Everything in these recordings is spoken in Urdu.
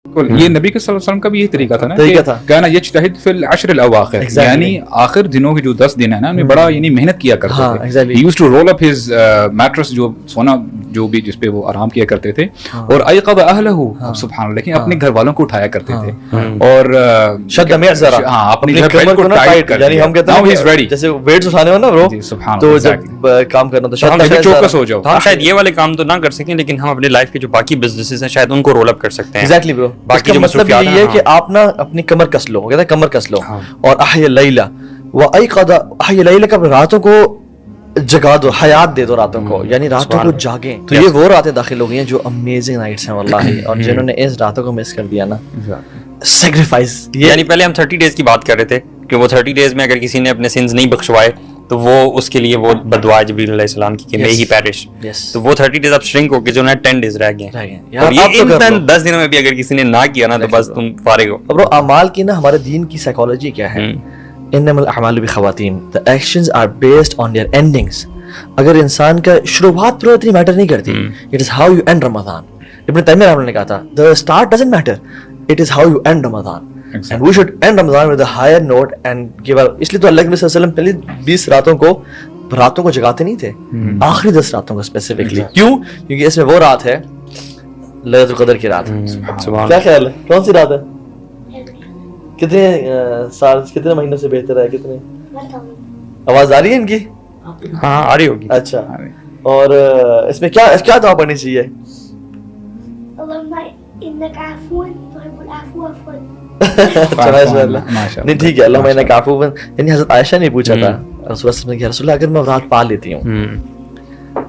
یہ نبی کے صلی اللہ علیہ وسلم کا بھی یہی طریقہ تھا نا طریقہ تھا کہنا یجتہد فی العشر الاواخر، یعنی آخر دنوں کے جو 10 دن ہیں نا ان میں بڑا یعنی محنت کیا کرتے تھے. He used to roll up his mattress, جو سونا جو بھی جس پہ وہ آرام کیا کرتے تھے، اور ایقظ اہلہ، سبحان اللہ، لیکن اپنے گھر والوں کو اٹھایا کرتے تھے اور شد میسرا، ہاں اپنی بیلٹ کو ٹائٹ کر، یعنی ہم کہتے ہیں جیسے ویٹس اٹھانے ہو نا برو، تو جب کام کرنا تو شاید چوکس ہو جاؤ. ہم شاید یہ والے کام تو نہ کر سکیں لیکن ہم اپنے لائف کے جو باقی بزنسز ہیں شاید ان کو رول اپ کر سکتے ہیں. ایگزیکٹلی برو. باقی جو مطلب یہ ہے کہ آپ نا اپنی کمر کس لو، کہتے ہیں کمر کس لو، اور احیا اللیل وایقظ، احیا اللیل کا راتوں کو جگا دو، حیات دے دو راتوں کو، یعنی راتوں کو جاگیں. تو یہ وہ راتیں داخل ہو گئی ہیں جو امیزنگ نائٹس ہیں واللہ، اور جنہوں نے اس راتوں کو مس کر دیا نا، سیکریفائس. یعنی پہلے ہم 30 ڈیز کی بات کر رہے تھے کہ وہ 30 ڈیز میں اگر کسی نے اپنے سنز نہیں بخشوائے تو وہ اس کے لیے وہ بدعا جبریل علیہ السلام کی کہ میں ہی پیرش. تو وہ 30 ڈیز اب شرنک ہو کے جو ہے 10 ڈیز رہ گئے ہیں، اور یہ 10 دنوں میں بھی اگر کسی نے نہ کیا نا تو بس تم فارغ ہو. برو اعمال کی نا ہمارے دین کی سائیکالوجی کیا ہے؟ انما الاعمال بخواتیم، the actions are based on their endings. اگر انسان کا شروعات پر اتنی میٹر نہیں کرتی، it is how you end Ramadan. ابن تیمیہ رحمہ اللہ نے کہا تھا the start doesn't matter, it is how you end Ramadan. And we should end Ramadan with a higher note and give our، اس لیے تو اللہ کے نبی صلی اللہ علیہ وسلم پہلی 20 راتوں کو جگاتے نہیں تھے، آخری 10 راتوں کو اسپیسیفکلی. کیوں؟ کیونکہ اس میں وہ رات ہے لیلۃ القدر کی رات. کیا خیال ہے کون سی رات ہے؟ کتنے سال کتنے مہینوں سے بہتر ہے؟ کتنے؟ آواز آ رہی ہے ان کی؟ ہاں آ رہی ہوگی. اچھا، اور اس میں کیا دعا پڑھنی چاہیے؟ نہیں ٹھیک ہے، اللہ میں کافو. یعنی حضرت عائشہ نے پوچھا تھا رسول اللہ کہ رسول اللہ اگر میں رات پا لیتی ہوں،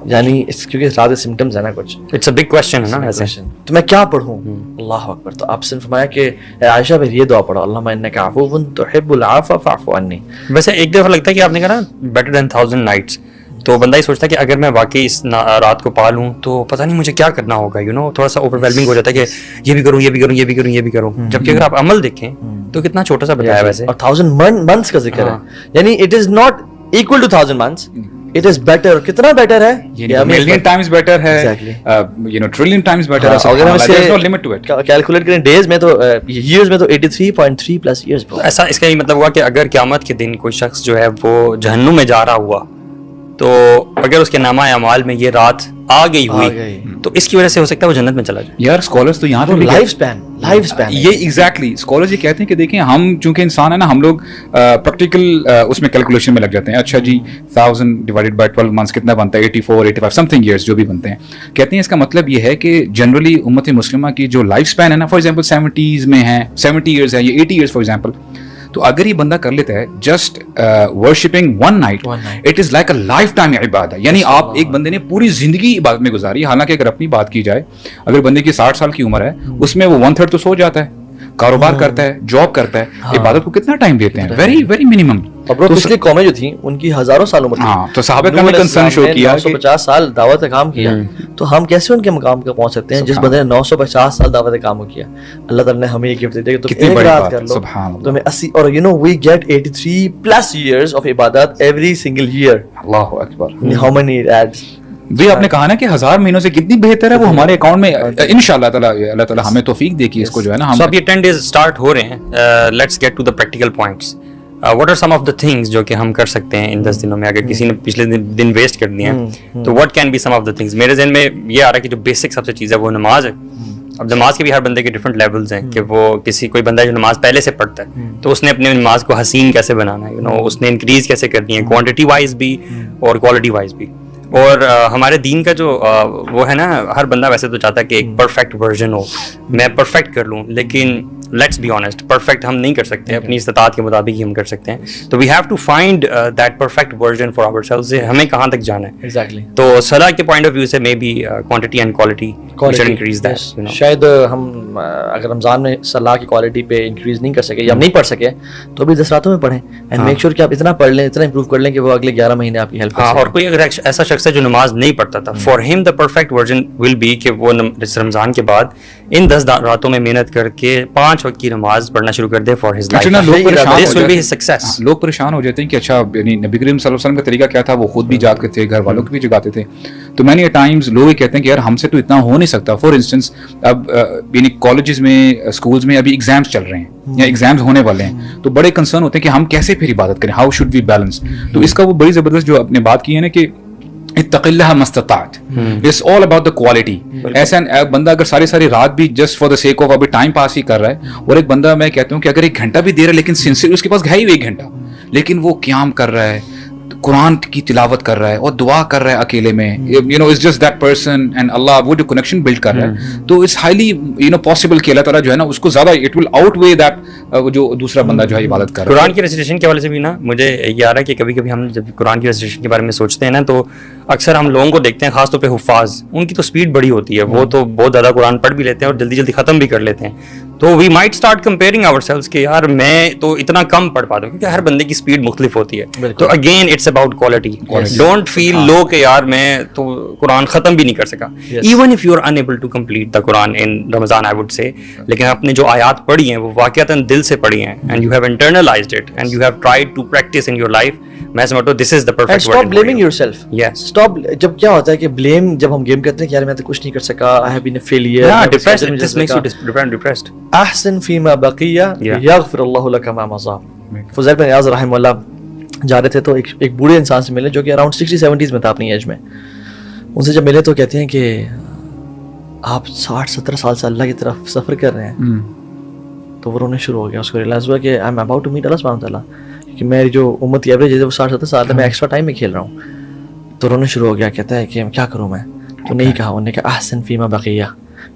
یعنی کیونکہ رات کے سمٹمز ہیں نا کچھ، اٹس اے بگ کوسچن ہے نا ایسے، تو میں کیا پڑھوں؟ اللہ اکبر. تو آپ سے فرمایا کہ عائشہ پھر یہ دعا پڑھو، اللہم انک عفو تحب العفو فاعف عنی. ویسے ایک دفعہ لگتا ہے کہ آپ نے کہا نا بیٹر دین 1000 نائٹس، تو بندہ ہی سوچتا ہے کہ اگر میں واقعی اس رات کو پا لوں تو پتہ نہیں مجھے کیا کرنا ہوگا، یو نو تھوڑا سا اوور ویلمنگ ہو جاتا ہے کہ یہ بھی کروں یہ بھی کروں یہ بھی کروں یہ بھی کروں. جبکہ اگر آپ عمل دیکھیں تو کتنا چھوٹا سا بتایا ویسے، اور 1000 منتھس کا ذکر ہے، یعنی it is not equal to 1000 months, it is better. کتنا بیٹر ہے؟ ملین ٹائمز بیٹر ہے، you know trillion times better ہے. اگر ہم اسے no limit to it calculate کریں ڈیز میں تو ایئرز میں تو 83.3 پلس ایئرز. ایسا اس کا یہ مطلب ہوا کہ اگر قیامت کے دن کوئی شخص جو ہے وہ جہنم میں جا رہا ہوا تو اگر اس کے نامہ اعمال میں یہ رات آ گئی ہوئی تو اس کی وجہ سے ہو سکتا ہے وہ جنت میں چلا جائے. یار اسکالرس تو یہاں پہ لائف اسپین یہ ایگزیکٹلی اسکالرز یہ کہتے ہیں کہ دیکھیں ہم چونکہ انسان ہے نا، ہم لوگ پریکٹیکل اس میں کیلکولیشن میں لگ جاتے ہیں. اچھا جی 1000 ڈیوائڈیڈ بائی 12 منتھس کتنا بنتا ہے؟ 84 85 سم تھنگ ایئرس جو بھی بنتے ہیں. کہتے ہیں اس کا مطلب یہ ہے کہ جنرلی امت مسلمہ کی جو لائف اسپین ہے نا، فار ایگزامپل 70s میں ہے، 70 ایئرس ہے یا 80 ایئرس فار ایگزامپل، تو اگر یہ بندہ کر لیتا ہے just worshipping one night, it is like a life time عبادت. یعنی آپ ایک بندے نے پوری زندگی عبادت میں گزاری. حالانکہ اگر اپنی بات کی جائے، اگر بندے کی 60 سال کی عمر ہے اس میں وہ 1/3 تو سو جاتا ہے، کاروبار کرتا ہے، جاب کرتا ہے، عبادت کو کتنا ٹائم دیتے ہیں؟ Very very minimum. پچھلی قومیں جو تھیں ان کی ہزاروں سال عمر تھی، تو صحابہ کا بھی کنسرن شو کیا 950 سال دعوت کا کام کیا. تو ہم کیسے ان کے مقام پہ پہنچ سکتے ہیں جس بندے نے 950 سال دعوت کا کام کیا؟ اللہ تعالیٰ نے ہمیں یہ گفٹ دی کہ تم ایک رات کر لو تمہیں 80، اور you know we get 83 plus years of عبادت ایوری سنگل ایئر. اللہ اکبر. ہاؤ مینی ایڈز بھی آپ نے کہا نا کہ 1000 مہینوں سے کتنی بہتر ہے وہ ہمارے اکاؤنٹ میں انشاءاللہ تعالیٰ. اللہ تعالیٰ ہمیں توفیق دے کہ اس کو جو ہے نا ہم اب یہ 10 ڈیز اسٹارٹ ہو رہے ہیں. Let's get to the practical points. What are some of the things جو کہ ہم کر سکتے ہیں ان 10 دنوں میں اگر کسی نے پچھلے دن ویسٹ کر دیے ہیں تو what can be some of the things? میرے ذہن میں یہ آ رہا ہے کہ جو بیسک سب سے چیز ہے وہ نماز ہے. اب نماز کے بھی ہر بندے کے ڈفرنٹ لیولز ہیں کہ وہ کوئی بندہ جو نماز پہلے سے پڑھتا ہے تو اس نے اپنے نماز کو حسین کیسے بنانا ہے، یو نو اس نے انکریز کیسے کرنی ہے، کوانٹٹی وائز بھی اور کوالٹی وائز بھی. اور ہمارے دین کا جو وہ ہے نا، ہر بندہ ویسے تو چاہتا ہے کہ ایک پرفیکٹ ورژن ہو، میں پرفیکٹ کر لوں، لیکن لیٹس بی آنیسٹ پرفیکٹ ہم نہیں کر سکتے، اپنی استطاعت کے مطابق ہی ہم کر سکتے ہیں. تو we have to find that perfect version for ourselves. ہمیں کہاں تک جانا ہے ایگزیکٹلی. تو صلاح کے پوائنٹ آف ویو سے maybe quantity and quality should increase that. شاید ہم اگر رمضان میں صلاح کی کوالٹی پہ انکریز نہیں کر سکے یا ہم نہیں پڑھ سکے تو بھی 10 راتوں میں پڑھیں اینڈ میک شیور کہ آپ اتنا پڑھ لیں، اتنا امپروو کر لیں کہ وہ اگلے 11 مہینے آپ کی ہیلپ کر سکیں. اور کوئی اگر ایسا شخص ہے جو نماز نہیں پڑھتا تھا، for him the perfect version will be کہ وہ رمضان کے بعد ان 10 راتوں میں محنت کر کے 5 وقت کی نماز پڑھنا شروع کر دے فار ہز لائف. لوگ پریشان ہو جاتے ہیں کہ اچھا یعنی نبی کریم صلی اللہ علیہ وسلم کا طریقہ کیا تھا, وہ خود بھی جاگتے تھے, گھر والوں کو بھی جگاتے تھے. تو مینی ٹائمز لوگ یہ کہتے ہیں کہ یار ہم سے تو اتنا ہو نہیں سکتا. فار انسٹنس اب یعنی کالجز میں اسکولز میں ابھی ایگزامس چل رہے ہیں یا ایگزامس ہونے والے ہیں, تو بڑے کنسرن ہوتے ہیں کہ ہم کیسے پھر عبادت کریں, ہاؤ شوڈ وی بیلنس. تو اس کا وہ بڑی زبردست جو آپ نے بات کی ہے نا کہ اتق اللہ ما استطعت, it's all about the quality. ایسا بندہ اگر ساری رات بھی just for the sake of ابھی ٹائم پاس ہی کر رہا ہے, اور ایک بندہ میں کہتا ہوں کہ اگر 1 گھنٹہ بھی دے رہا ہے لیکن سنسیئر, اس کے پاس ہے ہی 1 گھنٹہ, لیکن وہ قیام کر رہا ہے, قرآن کی تلاوت کر رہا ہے اور دعا کر رہا ہے اکیلے میں, you know it's just that person and اللہ, وہ جو کنیکشن بلڈ کر رہا ہے, تو it's highly you know possible کہ اللہ تعالیٰ جو ہے نا اس کو زیادہ it will outweigh that جو دوسرا بندہ جو ہے عبادت کر رہا ہے. قرآن کی ریسیٹیشن کے حوالے سے بھی نا مجھے یہ آ رہا ہے کہ کبھی کبھی ہم جب قرآن کی ریسیٹیشن کے بارے میں سوچتے ہیں نا, تو اکثر ہم لوگوں کو دیکھتے ہیں, خاص طور پہ حفاظ, ان کی تو اسپیڈ بڑی ہوتی ہے, وہ تو بہت زیادہ قرآن پڑھ بھی لیتے ہیں اور جلدی ختم بھی کر لیتے ہیں. تو we might start comparing ourselves کہ یار میں تو اتنا کم پڑھ پاتا ہوں, کیونکہ ہر بندے کی اسپیڈ مختلف ہوتی ہے. تو again it's about quality. Don't feel low کہ یار میں تو قرآن ختم بھی نہیں کر سکا, even if you are unable to complete the Quran in Ramadan I would say, لیکن آپ نے جو آیات پڑھی ہیں وہ واقعتاً دل سے پڑھی ہیں, and you have internalized it and you have tried to practice in your life. میں سمجھتا ہوں this is the perfect word. Stop blaming yourself. Yes, stop. جب کیا ہوتا ہے کہ بلیم, جب ہم گیم کرتے ہیں کہ یار میں تو کچھ نہیں کر سکا, I have been a failure, this makes you depressed. احسن فیما بقیہ یغفر اللہ لک ما مضى. فضیل بن عیاض رحمہ اللہ جا رہے تھے تو ایک بوڑھے انسان سے ملے جو کہ اراؤنڈ 60-70 میں تھا اپنی ایج میں. ان سے جب ملے تو کہتے ہیں کہ آپ 60-70 سال سے اللہ کی طرف سفر کر رہے ہیں. تو وہ رونے شروع ہو گیا, اس کو ریئلائز ہوا کہ I am about to meet اللہ سبحانہ وتعالیٰ, کہ میری جو امت کی ایوریج ہے وہ 60-70 سال ہے, میں ایکسٹرا ٹائم میں کھیل رہا ہوں. تو رونے شروع ہو گیا, کہتا ہے کہ کیا کروں میں. تو نہیں کہا, انہوں نے کہا احسن فیما بقیہ,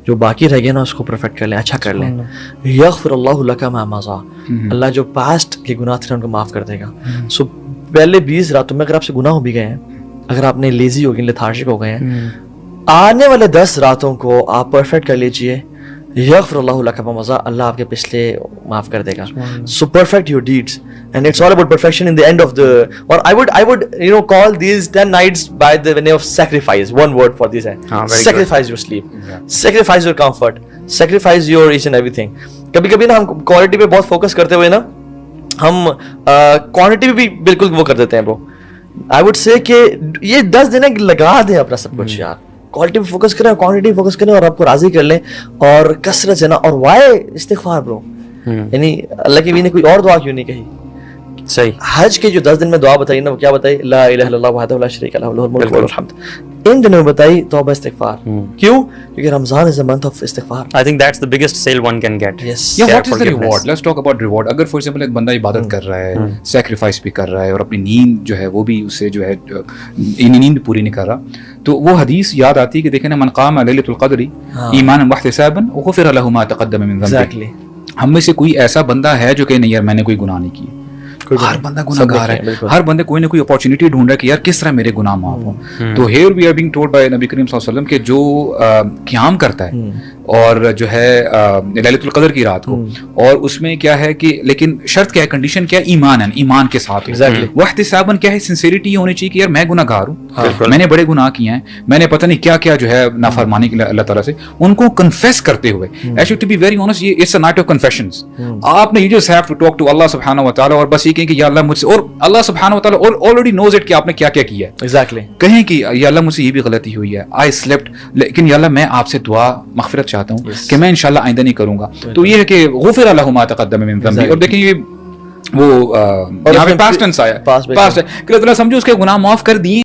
جو باقی رہ گیا نا اس کو پرفیکٹ کر لیں, اچھا کر لیں. یغفر اللہ لک ما مضى, اللہ جو پاسٹ کے گناہ تھے ان کو معاف کر دے گا. سو پہلے 20 راتوں میں اگر آپ سے گناہ ہو بھی گئے ہیں, اگر آپ نے لیزی ہو گئے, لیتھارجک ہو گئے ہیں, آنے والے 10 راتوں کو آپ پرفیکٹ کر لیجئے. یغفر اللہ لک ما مضى, اللہ آپ کے پچھلے معاف کر دے گا. So perfect your deeds, and it's all about perfection in the end of the, or I would you know call these 10 nights by the name of sacrifice. One word for this, sacrifice your sleep, sacrifice your comfort, sacrifice your each and everything. کبھی کبھی نا ہم کوالٹی پہ بہت فوکس کرتے ہوئے نا ہم کوانٹٹی پہ بھی بالکل وہ کر دیتے ہیں. وہ I would say کہ یہ 10 دن لگا دیں اپنا سب کچھ یار, کوالٹی پہ فوکس کریں, کوانٹٹی پہ فوکس کریں, اور آپ کو راضی کر لیں اور کثرت سے نا. اور وائے استغفار برو, یعنی اللہ کی بھی نے کوئی اور دعا کیوں نہیں کہی. صحیح. حج کے جو 10 دن میں دعا بتائی نا, وہ کیا بتائی؟ لا الہ الا اللہ وحدہ لا شریک لہ لہ الملک وله الحمد. ان دنوں میں بتائی توبہ استغفار. کیوں؟ کیونکہ رمضان is a month of استغفار. I think that's the biggest sale one can get. Yes. Yeah, what is the reward? Let's talk about reward. اگر for example ایک بندہ عبادت کر رہا ہے, سیکریفائس بھی کر رہا ہے, اور اپنی نیند جو ہے وہ بھی اسے جو ہے نیند پوری نہیں کر رہا, تو وہ حدیث یاد آتی ہے کہ دیکھیں نا, من قام لیلۃ القدر ایمانا واحتسابا غفر له ما تقدم من ذنبه. ہم میں سے کوئی ایسا بندہ ہے جو کہ نہیں یار میں نے کوئی گناہ نہیں کیے. ہر بندہ گناہ گار ہے, ہر بندے کوئی نہ کوئی اپارچونیٹی ڈھونڈ رہا ہے کہ یار کس طرح میرے گناہ معاف ہوں. تو here we are being told by نبی کریم صلی اللہ علیہ وسلم کہ جو قیام کرتا ہے اور جو ہے لیلۃ القدر کی رات کو, اور اس میں کیا ہے کہ لیکن شرط کیا ہے, کنڈیشن کیا ہے, ایمان ہے, ایمان کے ساتھ. واحتساباً کیا ہے, سنسیریٹی یہ ہونی چاہیے کہ یار میں گناہ گار ہوں, میں نے بڑے گناہ کیے ہیں, میں نے پتہ نہیں کیا کیا جو ہے نافرمانی کی اللہ تعالیٰ سے, ان کو کنفیس کرتے ہوئے. Actually to be very honest, یہ it's a night of confessions. آپ نے you just have to talk to اللہ سبحانہ و تعالیٰ, اور بس یہ کہیں کہ یا اللہ مجھ سے, اور اللہ سبحانہ و تعالیٰ آلریڈی نوز اٹ کہ آپ نے کیا کیا کیا ہے. ایگزیکٹلی. کہیں کہ یا اللہ مجھ سے یہ بھی غلطی ہوئی ہے, آئی سلیپٹ, لیکن یا اللہ میں آپ سے دعا مغفرت چاہتا ہوں کہ میں انشاءاللہ آئندہ نہیں کروں گا. تو یہ ہے کہ غفر لہ ما تقدم من ذنبی. اور دیکھیں یہ وہ یہاں پہ پاسٹ ٹینس آیا, پاسٹ ہے کہ اللہ تعالیٰ سمجھو اس کے گناہ معاف کر دیے.